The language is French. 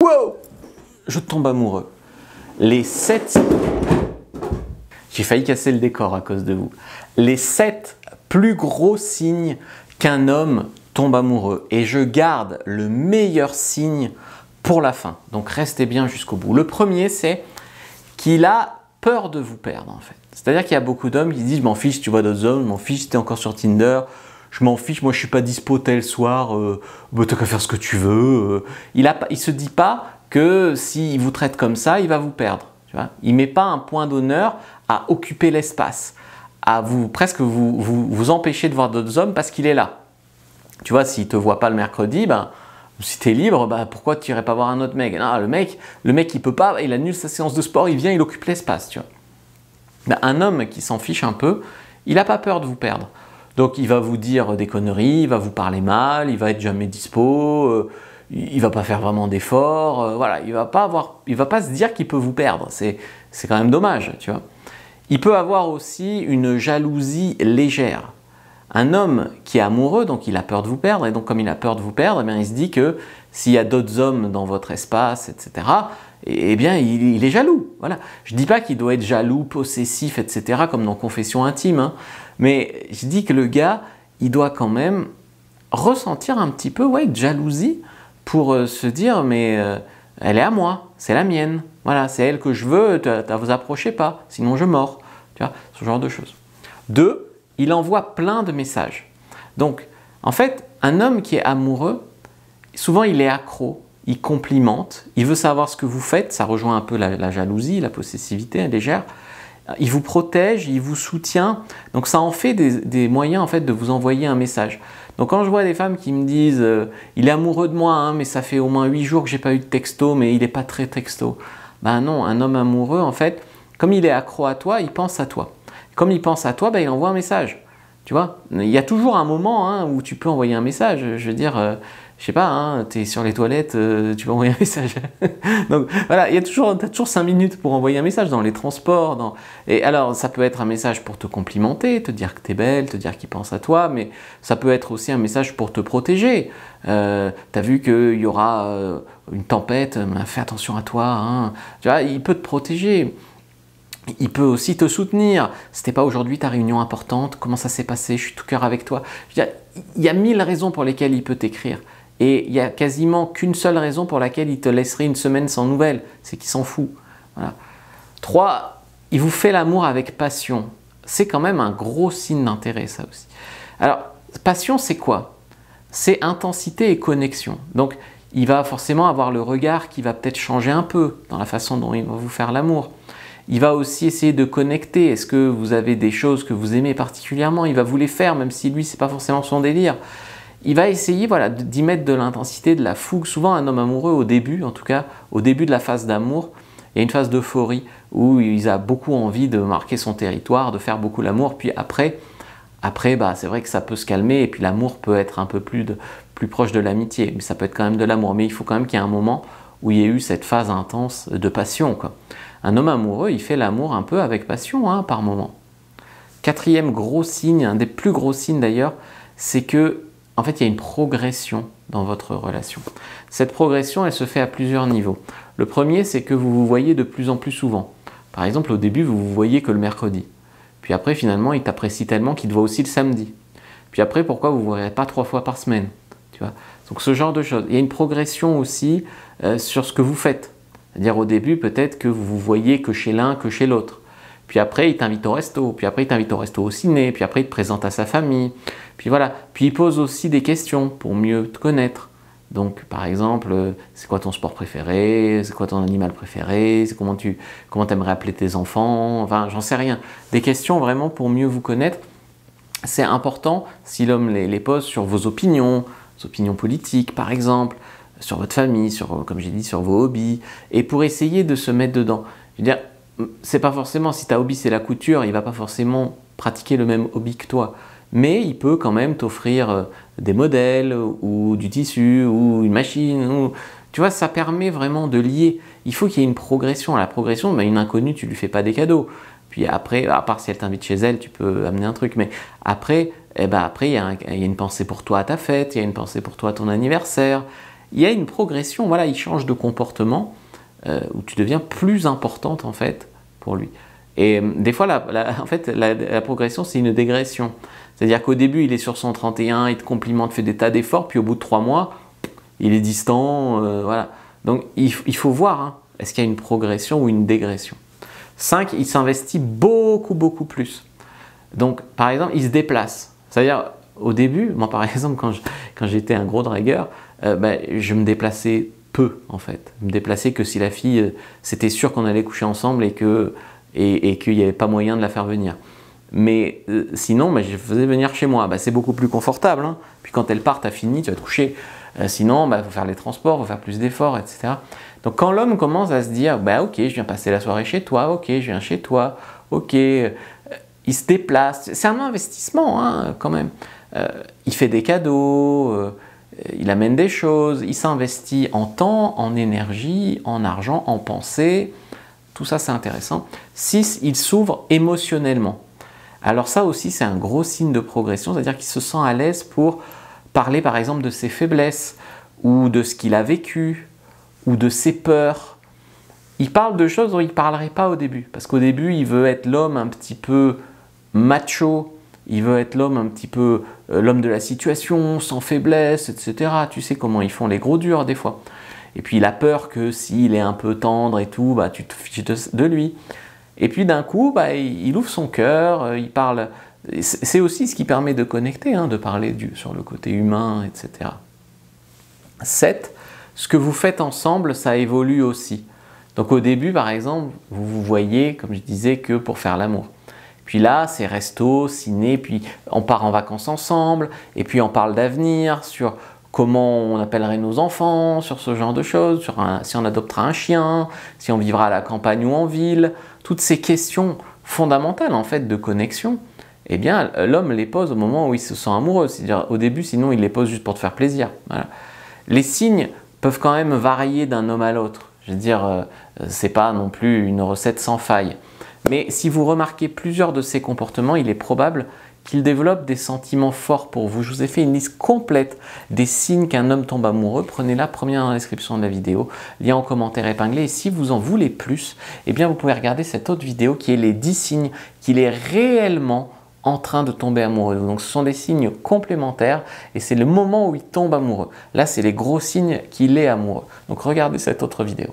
Wow! Je tombe amoureux. Les 7... J'ai failli casser le décor à cause de vous. Les 7 plus gros signes qu'un homme tombe amoureux. Et je garde le meilleur signe pour la fin. Donc restez bien jusqu'au bout. Le premier, c'est qu'il a peur de vous perdre en fait. C'est-à-dire qu'il y a beaucoup d'hommes qui disent « je m'en fiche, tu vois d'autres hommes, je m'en fiche si tu es encore sur Tinder, je m'en fiche, moi je suis pas dispo tel soir, t'as qu'à faire ce que tu veux. » Il se dit pas que s'il vous traite comme ça, il va vous perdre. Tu vois, il ne met pas un point d'honneur à occuper l'espace, à presque vous empêcher de voir d'autres hommes parce qu'il est là. Tu vois, s'il ne te voit pas le mercredi, ben, si tu es libre, ben, pourquoi tu n'irais pas voir un autre mec? Non, le mec il ne peut pas, il annule sa séance de sport, il vient, il occupe l'espace. Tu vois. Ben, un homme qui s'en fiche un peu, il n'a pas peur de vous perdre. Donc il va vous dire des conneries, il va vous parler mal, il va être jamais dispo, il va pas faire vraiment d'efforts, voilà, il va pas se dire qu'il peut vous perdre, c'est quand même dommage, tu vois. Il peut avoir aussi une jalousie légère. Un homme qui est amoureux, donc il a peur de vous perdre, et donc comme il a peur de vous perdre, eh bien, il se dit que s'il y a d'autres hommes dans votre espace, etc., eh bien il est jaloux. Voilà. Je ne dis pas qu'il doit être jaloux, possessif, etc., comme dans Confession intime, hein, mais je dis que le gars, il doit quand même ressentir un petit peu de jalousie pour se dire mais elle est à moi, c'est la mienne, voilà, c'est elle que je veux, vous approchez pas, sinon je mords, tu vois, ce genre de choses. 2, il envoie plein de messages. Donc, en fait, un homme qui est amoureux, souvent il est accro, il complimente, il veut savoir ce que vous faites, ça rejoint un peu la jalousie, la possessivité légère. Il vous protège, il vous soutient, donc ça en fait des moyens en fait de vous envoyer un message. Donc quand je vois des femmes qui me disent il est amoureux de moi, hein, mais ça fait au moins 8 jours que j'ai pas eu de texto, mais il n'est pas très texto. Ben non, un homme amoureux en fait, comme il est accro à toi, il pense à toi. Comme il pense à toi, ben, il envoie un message. Tu vois, il y a toujours un moment hein, où tu peux envoyer un message. Je veux dire, je sais pas, hein, tu es sur les toilettes, tu peux envoyer un message. Donc voilà, t'as toujours 5 minutes pour envoyer un message dans les transports. Et alors, ça peut être un message pour te complimenter, te dire que tu es belle, te dire qu'il pense à toi, mais ça peut être aussi un message pour te protéger. Tu as vu qu'il y aura une tempête, fais attention à toi. Hein. Tu vois, il peut te protéger. Il peut aussi te soutenir. C'était pas aujourd'hui ta réunion importante, comment ça s'est passé, je suis tout cœur avec toi. Je veux dire, il y a 1000 raisons pour lesquelles il peut t'écrire. Et il n'y a quasiment qu'une seule raison pour laquelle il te laisserait une semaine sans nouvelles, c'est qu'il s'en fout. Voilà. 3, il vous fait l'amour avec passion. C'est quand même un gros signe d'intérêt, ça aussi. Alors, passion, c'est quoi? C'est intensité et connexion. Donc, il va forcément avoir le regard qui va peut-être changer un peu dans la façon dont il va vous faire l'amour. Il va aussi essayer de connecter. Est-ce que vous avez des choses que vous aimez particulièrement? Il va vous les faire, même si lui, ce n'est pas forcément son délire. Il va essayer d'y mettre de l'intensité, de la fougue. Souvent, un homme amoureux, au début, en tout cas, au début de la phase d'amour, il y a une phase d'euphorie où il a beaucoup envie de marquer son territoire, de faire beaucoup l'amour. Puis après c'est vrai que ça peut se calmer et puis l'amour peut être un peu plus proche de l'amitié. Mais ça peut être quand même de l'amour. Mais il faut quand même qu'il y ait un moment où il y ait eu cette phase intense de passion, quoi. Un homme amoureux, il fait l'amour un peu avec passion, hein, par moment. 4e gros signe, un des plus gros signes d'ailleurs, c'est que, en fait, il y a une progression dans votre relation. Cette progression, elle se fait à plusieurs niveaux. Le premier, c'est que vous vous voyez de plus en plus souvent. Par exemple, au début, vous vous voyez que le mercredi. Puis après, finalement, il t'apprécie tellement qu'il te voit aussi le samedi. Puis après, pourquoi vous ne vous verrez pas 3 fois par semaine, tu vois? Donc ce genre de choses. Il y a une progression aussi sur ce que vous faites. C'est-à-dire au début, peut-être que vous vous voyez que chez l'un, que chez l'autre. Puis après, il t'invite au resto. Puis après, il t'invite au resto au ciné. Puis après, il te présente à sa famille. Puis voilà. Puis il pose aussi des questions pour mieux te connaître. Donc, par exemple, c'est quoi ton sport préféré? C'est quoi ton animal préféré? Comment t'aimerais appeler tes enfants? Enfin, j'en sais rien. Des questions vraiment pour mieux vous connaître. C'est important si l'homme les pose sur vos opinions politiques, par exemple, sur votre famille, comme j'ai dit, sur vos hobbies, et pour essayer de se mettre dedans. Je veux dire, c'est pas forcément, si ta hobby c'est la couture, il va pas forcément pratiquer le même hobby que toi, mais il peut quand même t'offrir des modèles, ou du tissu, ou une machine, tu vois, ça permet vraiment de lier. Il faut qu'il y ait une progression. À la progression, une inconnue, tu lui fais pas des cadeaux. Puis après, à part si elle t'invite chez elle, tu peux amener un truc, mais après, il y a une pensée pour toi à ta fête, il y a une pensée pour toi à ton anniversaire. il y a une progression, voilà, il change de comportement où tu deviens plus importante en fait pour lui. Et des fois, en fait, la progression, c'est une dégression. C'est-à-dire qu'au début, il est sur 131, il te complimente, fait des tas d'efforts, puis au bout de 3 mois, il est distant, voilà. Donc, il faut voir, hein, est-ce qu'il y a une progression ou une dégression. 5, il s'investit beaucoup, beaucoup plus. Donc, par exemple, il se déplace. C'est-à-dire, au début, moi, par exemple, quand j'étais un gros dragueur, je me déplaçais peu, en fait. Je me déplaçais que si la fille, c'était sûr qu'on allait coucher ensemble et qu'il n'y avait pas moyen de la faire venir. Mais sinon, je faisais venir chez moi. C'est beaucoup plus confortable. Hein. Puis quand elle part, tu as fini, tu vas te coucher. Sinon, il faut faire les transports, il faut faire plus d'efforts, etc. Donc quand l'homme commence à se dire, ok, je viens passer la soirée chez toi, ok, je viens chez toi, ok, il se déplace. C'est un investissement, hein, quand même. Il fait des cadeaux, il amène des choses, il s'investit en temps, en énergie, en argent, en pensée. Tout ça, c'est intéressant. 6, il s'ouvre émotionnellement. Alors ça aussi, c'est un gros signe de progression, c'est-à-dire qu'il se sent à l'aise pour parler par exemple de ses faiblesses, ou de ce qu'il a vécu, ou de ses peurs. Il parle de choses dont il ne parlerait pas au début, parce qu'au début, il veut être l'homme un petit peu macho, il veut être l'homme un petit peu l'homme de la situation, sans faiblesse, etc. Tu sais comment ils font les gros durs des fois. Et puis il a peur que s'il est un peu tendre et tout, tu te fiches de lui. Et puis d'un coup, il ouvre son cœur, il parle. C'est aussi ce qui permet de connecter, hein, de parler sur le côté humain, etc. 7, ce que vous faites ensemble, ça évolue aussi. Donc au début, par exemple, vous vous voyez, comme je disais, que pour faire l'amour. Puis là, c'est resto, ciné, puis on part en vacances ensemble, et puis on parle d'avenir, sur comment on appellerait nos enfants, sur ce genre de choses, sur si on adoptera un chien, si on vivra à la campagne ou en ville. Toutes ces questions fondamentales en fait de connexion, eh bien l'homme les pose au moment où il se sent amoureux. C'est-à-dire au début, sinon il les pose juste pour te faire plaisir. Voilà. Les signes peuvent quand même varier d'un homme à l'autre. Je veux dire, c'est pas non plus une recette sans faille. Mais si vous remarquez plusieurs de ces comportements, il est probable qu'il développe des sentiments forts pour vous. Je vous ai fait une liste complète des signes qu'un homme tombe amoureux. Prenez-la, première dans la description de la vidéo, lien en commentaire épinglé. Et si vous en voulez plus, eh bien vous pouvez regarder cette autre vidéo qui est les 10 signes qu'il est réellement en train de tomber amoureux. Donc ce sont des signes complémentaires et c'est le moment où il tombe amoureux. Là, c'est les gros signes qu'il est amoureux. Donc regardez cette autre vidéo.